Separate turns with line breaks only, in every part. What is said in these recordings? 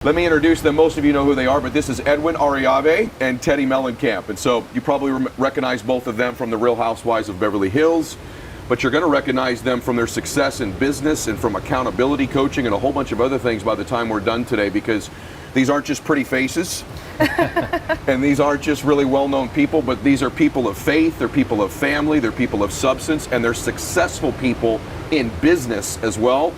Let me introduce them. Most of you know who they are, but this is Edwin Arroyave and Teddi Mellencamp. And so you probably recognize both of them from the Real Housewives of Beverly Hills, but you're going to recognize them from their success in business and from accountability coaching and a whole bunch of other things by the time we're done today, because these aren't just pretty faces and these aren't just really well-known people, but these are people of faith, they're people of family, they're people of substance, and they're successful people in business as well.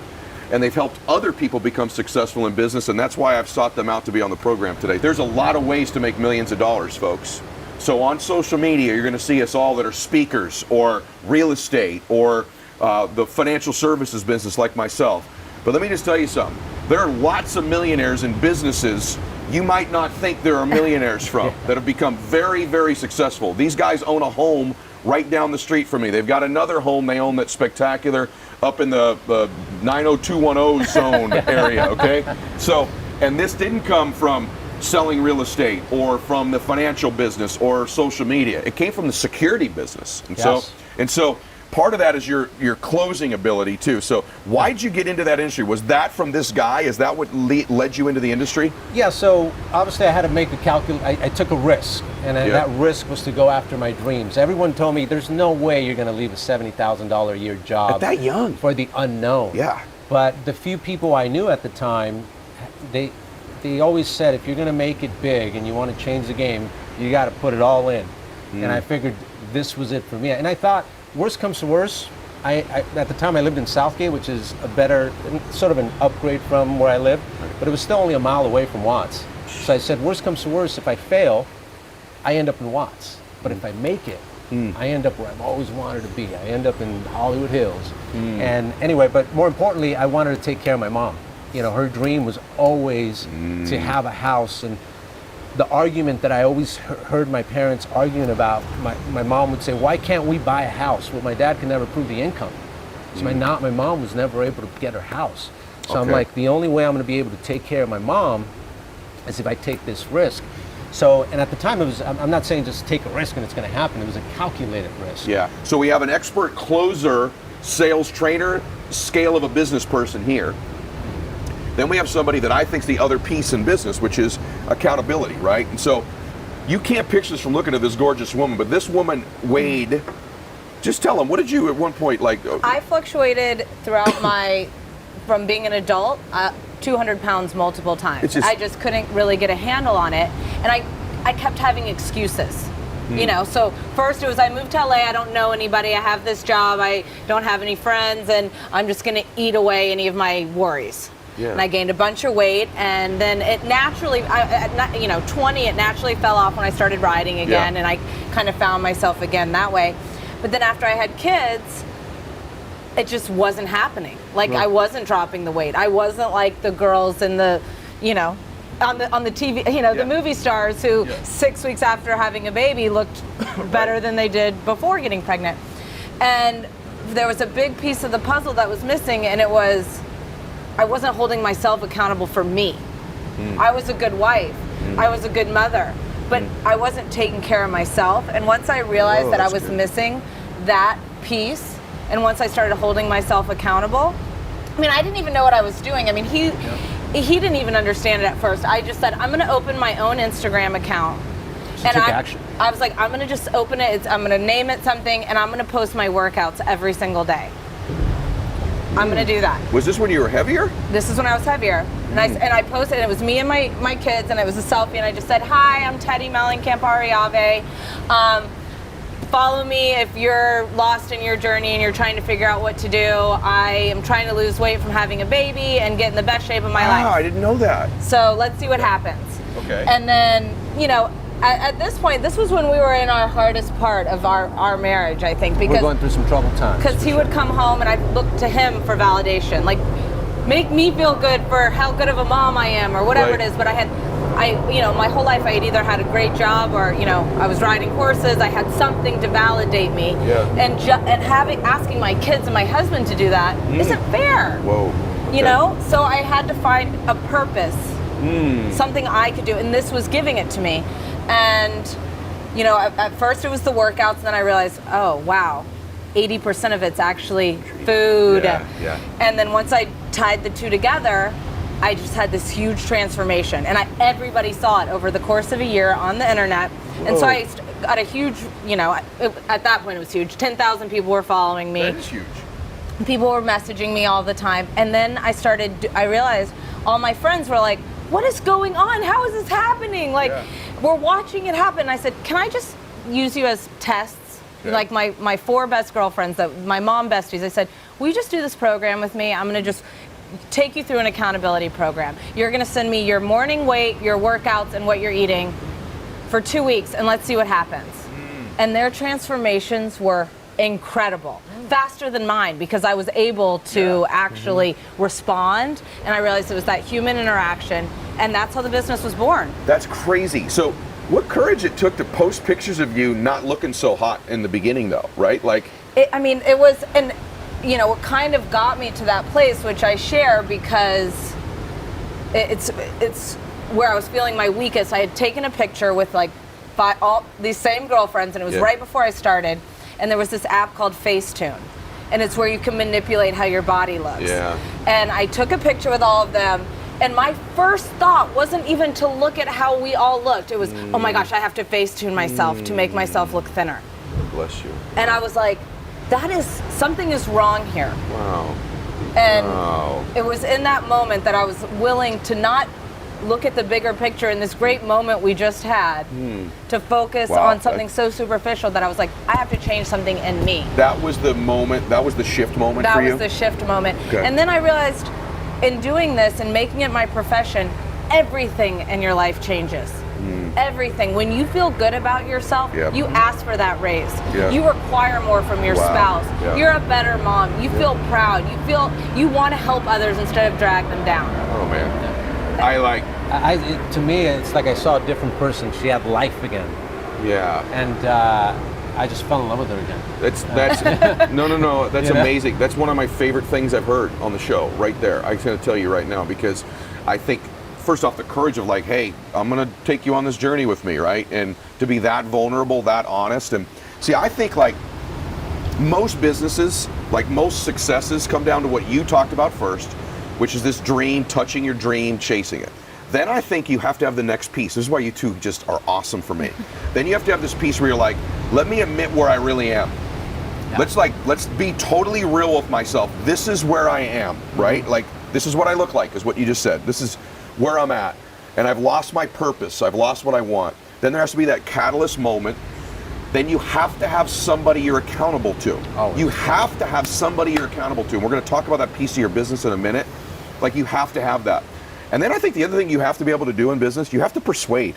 And they've helped other people become successful in business, and that's why I've sought them out to be on the program today. There's a lot of ways to make millions of dollars, folks. So on social media, you're going to see us all that are speakers or real estate or the financial services business like myself. But let me just tell you something. There are lots of millionaires in businesses you might not think there are millionaires from that have become very, very successful. These guys own a home right down the street from me. They've got another home they own that's spectacular up in the 90210 zone area, okay? So, and this didn't come from selling real estate or from the financial business or social media. It came from the security business. And so part of that is your closing ability too. So why'd you get into that industry? Was that from this guy? Is that what led you into the industry?
Yeah, so obviously I had to make a I took a risk, and that risk was to go after my dreams. Everyone told me there's no way you're going to leave a $70,000 a year job
at that young
for the unknown.
Yeah.
But the few people I knew at the time, they always said, if you're going to make it big and you want to change the game, you got to put it all in. And I figured this was it for me. And I thought, worst comes to worst, at the time I lived in Southgate, which is a better, sort of an upgrade from where I lived, but it was still only a mile away from Watts. So I said, worst comes to worst, if I fail, I end up in Watts. But if I make it, I end up where I've always wanted to be. I end up in Hollywood Hills. And anyway, but more importantly, I wanted to take care of my mom. You know, her dream was always to have a house. And the argument that I always heard my parents arguing about, my mom would say, why can't we buy a house? Well, my dad could never prove the income. So my mom was never able to get her house. So I'm like, the only way I'm going to be able to take care of my mom is if I take this risk. So, and at the time, it was, I'm not saying just take a risk and it's going to happen. It was a calculated risk.
Yeah. So we have an expert closer, sales trainer, scale of a business person here. Then we have somebody that I think is the other piece in business, which is accountability, right? And so you can't picture this from looking at this gorgeous woman, but this woman weighed, just tell them, what did you at one point like?
I fluctuated throughout from being an adult, 200 pounds multiple times. I just couldn't really get a handle on it. And I kept having excuses. You know, so first it was, I moved to LA, I don't know anybody, I have this job, I don't have any friends, and I'm just gonna eat away any of my worries. Yeah. And I gained a bunch of weight, and then it naturally, at 20, it naturally fell off when I started riding again, and I kind of found myself again that way. But then after I had kids, it just wasn't happening. Like, I wasn't dropping the weight. I wasn't like the girls in the, on the TV, the movie stars who 6 weeks after having a baby looked better than they did before getting pregnant. And there was a big piece of the puzzle that was missing, and it was, I wasn't holding myself accountable for me. I was a good wife. I was a good mother, but I wasn't taking care of myself. And once I realized that I was missing that piece, and once I started holding myself accountable, I mean, I didn't even know what I was doing. I mean, he didn't even understand it at first. I just said, I'm gonna open my own Instagram account.
So and
I was like, I'm gonna just open it, I'm gonna name it something, and I'm gonna post my workouts every single day. I'm gonna do that.
Was this when you were heavier?
This is when I was heavier. And I posted, and it was me and my kids, and it was a selfie, and I just said, hi, I'm Teddi Mellencamp Arroyave. Follow me if you're lost in your journey and you're trying to figure out what to do. I am trying to lose weight from having a baby and get in the best shape of my life.
I didn't know that.
So let's see what happens.
Okay.
And then, at this point, this was when we were in our hardest part of our marriage, I think. Because
we're going through some troubled times.
Because he would come home and I'd look to him for validation. Like, make me feel good for how good of a mom I am or whatever it is. But my whole life I had either had a great job or, I was riding horses. I had something to validate me. Yeah. And asking my kids and my husband to do that isn't fair.
Whoa.
So I had to find a purpose, something I could do, and this was giving it to me. And, at first it was the workouts, and then I realized, oh, wow, 80% of it's actually food.
Yeah.
And then once I tied the two together, I just had this huge transformation, and everybody saw it over the course of a year on the internet. And so I got a huge, at that point it was huge. 10,000 people were following me.
That is huge.
People were messaging me all the time. And then I realized all my friends were like, what is going on? How is this happening? Like, we're watching it happen. I said, can I just use you as tests?
Okay.
Like my 4 best girlfriends, my mom besties, I said, will you just do this program with me? I'm gonna just take you through an accountability program. You're gonna send me your morning weight, your workouts, and what you're eating for 2 weeks, and let's see what happens. And their transformations were incredible. Faster than mine, because I was able to actually respond, and I realized it was that human interaction, and that's how the business was born.
That's crazy. So what courage it took to post pictures of you not looking so hot in the beginning though, right? Like,
it was, and it kind of got me to that place, which I share because it's where I was feeling my weakest. I had taken a picture with like all these same girlfriends, and it was right before I started, and there was this app called Facetune, and it's where you can manipulate how your body looks.
Yeah.
And I took a picture with all of them, and my first thought wasn't even to look at how we all looked. It was, oh my gosh, I have to Facetune myself to make myself look thinner.
bless you.
And I was like, something is wrong here.
Wow.
And it was in that moment that I was willing to not look at the bigger picture in this great moment we just had, to focus on something so superficial that I was like, I have to change something in me.
That was the moment, that was the shift moment for you?
That was the shift moment.
Okay.
And then I realized in doing this and making it my profession, everything in your life changes. Everything. When you feel good about yourself, you ask for that raise. You require more from your spouse. You're a better mom. You feel proud. You want to help others instead of drag them down.
Oh man.
To me, it's like I saw a different person. She had life again.
Yeah.
And I just fell in love with her again.
That's no. That's amazing. That's one of my favorite things I've heard on the show right there. I'm going to tell you right now, because I think, first off, the courage of like, hey, I'm going to take you on this journey with me, right? And to be that vulnerable, that honest. And see, I think like most businesses, like most successes, come down to what you talked about first, which is this dream, touching your dream, chasing it. Then I think you have to have the next piece. This is why you two just are awesome for me. Then you have to have this piece where you're like, let me admit where I really am. Yeah. Let's be totally real with myself. This is where I am, right? Like, this is what I look like, is what you just said. This is where I'm at. And I've lost my purpose. I've lost what I want. Then there has to be that catalyst moment. Then you have to have somebody you're accountable to. Always. You have to have somebody you're accountable to. And we're going to talk about that piece of your business in a minute. Like, you have to have that. And then I think the other thing you have to be able to do in business, you have to persuade.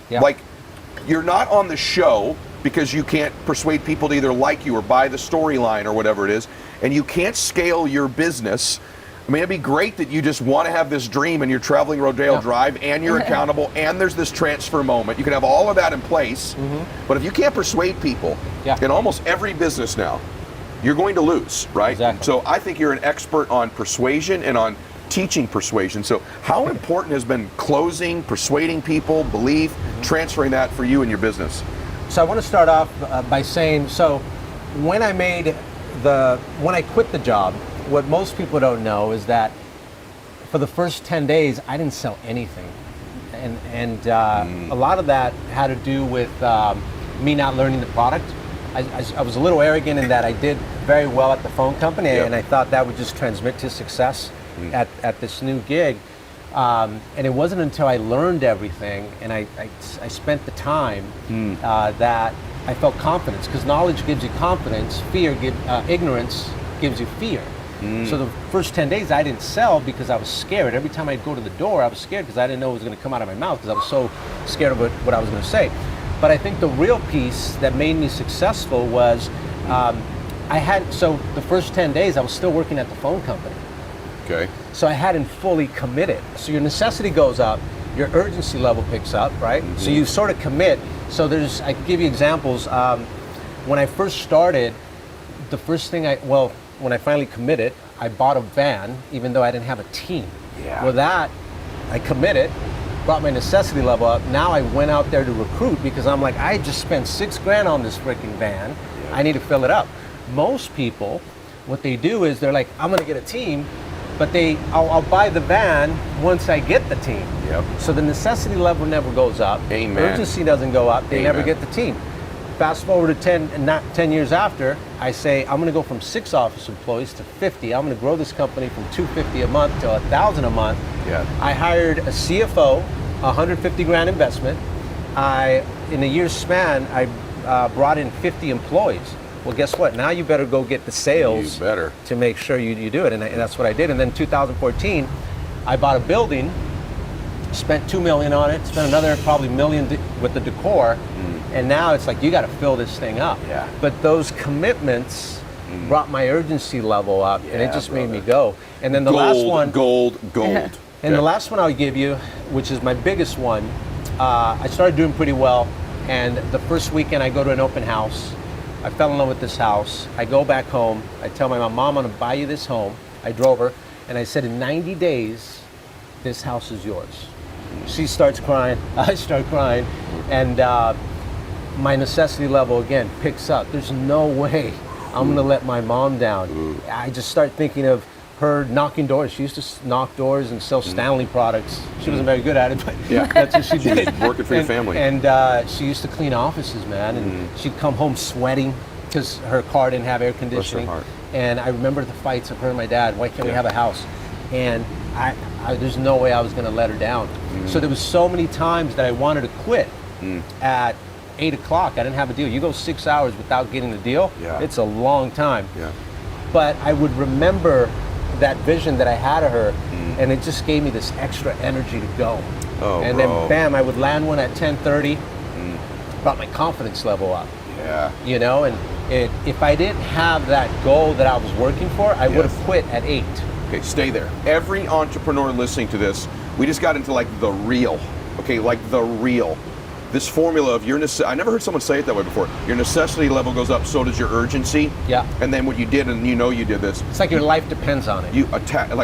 Yeah. Like, you're not on the show because you can't persuade people to either like you or buy the storyline or whatever it is. And you can't scale your business. I mean, it'd be great that you just want to have this dream and you're traveling Rodeo Drive and you're accountable and there's this transfer moment. You can have all of that in place. But if you can't persuade people in almost every business now, you're going to lose, right?
Exactly.
So I think you're an expert on persuasion and on teaching persuasion. So how important has been closing, persuading people, belief, transferring that for you in your business?
So I want to start off by saying, so when I quit the job, what most people don't know is that for the first 10 days, I didn't sell anything. And a lot of that had to do with me not learning the product. I was a little arrogant in that I did very well at the phone company, and I thought that would just transmit to success at this new gig. And it wasn't until I learned everything and I spent the time that I felt confidence, because knowledge gives you confidence, ignorance gives you fear. So the first 10 days I didn't sell because I was scared. Every time I'd go to the door, I was scared because I didn't know what was going to come out of my mouth, because I was so scared of what I was going to say. But I think the real piece that made me successful was so the first 10 days I was still working at the phone company.
Okay.
So I hadn't fully committed. So your necessity goes up, your urgency level picks up, right? So you sort of commit. So I can give you examples. When I first started, the first thing when I finally committed, I bought a van, even though I didn't have a team. Yeah. With that, I committed, brought my necessity level up. Now I went out there to recruit because I'm like, I just spent $6,000 on this freaking van. Yeah. I need to fill it up. Most people, what they do is they're like, I'm gonna get a team, but I'll buy the van once I get the team.
Yep.
So the necessity level never goes up.
Amen.
Urgency doesn't go up. They never get the team. Fast forward to 10 years after, I say I'm going to go from 6 office employees to 50. I'm going to grow this company from $250 a month to $1,000 a month.
Yeah.
I hired a CFO, $150,000 investment. In a year's span, I brought in 50 employees. Well, guess what? Now you better go get the sales to make sure you do it, and that's what I did. And then 2014, I bought a building, spent $2 million on it, spent another probably $1 million with the decor, and now it's like you got to fill this thing up.
Yeah.
But those commitments brought my urgency level up, and it just made me go. And then the last one,
gold.
And the last one I'll give you, which is my biggest one, I started doing pretty well, and the first weekend I go to an open house. I fell in love with this house. I go back home. I tell my mom, I'm going to buy you this home. I drove her, and I said, in 90 days, this house is yours. She starts crying. I start crying. And my necessity level, again, picks up. There's no way I'm going to let my mom down. I just start thinking of her knocking doors. She used to knock doors and sell Stanley products. She wasn't very good at it, but that's what she did.
Working for your family.
And she used to clean offices, man. And she'd come home sweating because her car didn't have air conditioning. And I remember the fights of her and my dad. Why can't we have a house? And there's no way I was going to let her down. So there was so many times that I wanted to quit at 8 o'clock. I didn't have a deal. You go 6 hours without getting the deal, it's a long time. But I would remember that vision that I had of her, and it just gave me this extra energy to go. And then bam, I would land one at 10:30, brought my confidence level up. You know, and if I didn't have that goal that I was working for, I would have quit at 8.
Okay, stay there. Every entrepreneur listening to this, we just got into like the real, okay, like the real. This formula of I never heard someone say it that way before. Your necessity level goes up, so does your urgency. And then what you did, and you know you did this.
It's like your life depends on it.
You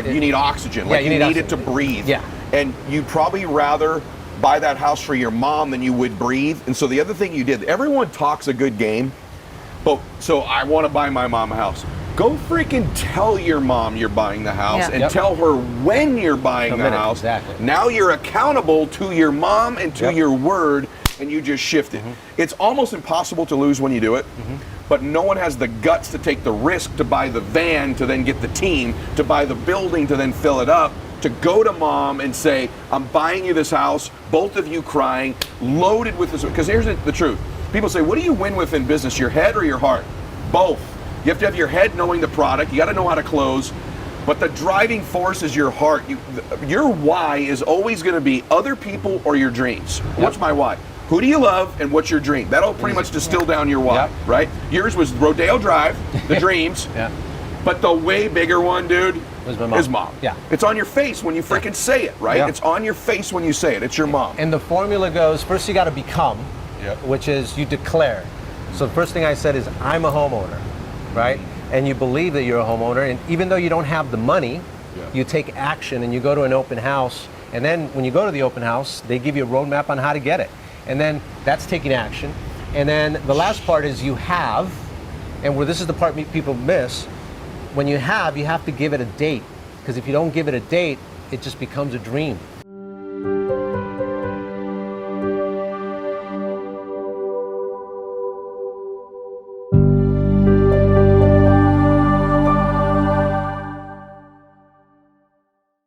you need oxygen. Like you need it to breathe. And you'd probably rather buy that house for your mom than you would breathe. And so the other thing you did, everyone talks a good game, but so I want to buy my mom a house. Go freaking tell your mom you're buying the house and tell her when you're buying the house. Now you're accountable to your mom and to your word, and you just shift it. It's almost impossible to lose when you do it, but no one has the guts to take the risk to buy the van to then get the team, to buy the building to then fill it up, to go to mom and say, I'm buying you this house, both of you crying, loaded with this. Because here's the truth. People say, what do you win with in business, your head or your heart? Both. You have to have your head knowing the product. You got to know how to close. But the driving force is your heart. Your why is always going to be other people or your dreams. What's my why? Who do you love and what's your dream? That'll pretty much distill down your why, right? Yours was Rodeo Drive, the dreams. But the way bigger one, dude, is mom. It's on your face when you freaking say it, right? It's on your face when you say it. It's your mom.
And the formula goes, first you got to become, which is you declare. So the first thing I said is, I'm a homeowner, right? And you believe that you're a homeowner, and even though you don't have the money, you take action and you go to an open house, and then when you go to the open house, they give you a roadmap on how to get it. And then that's taking action. And then the last part is you have, and where this is the part people miss, when you have to give it a date, because if you don't give it a date, it just becomes a dream.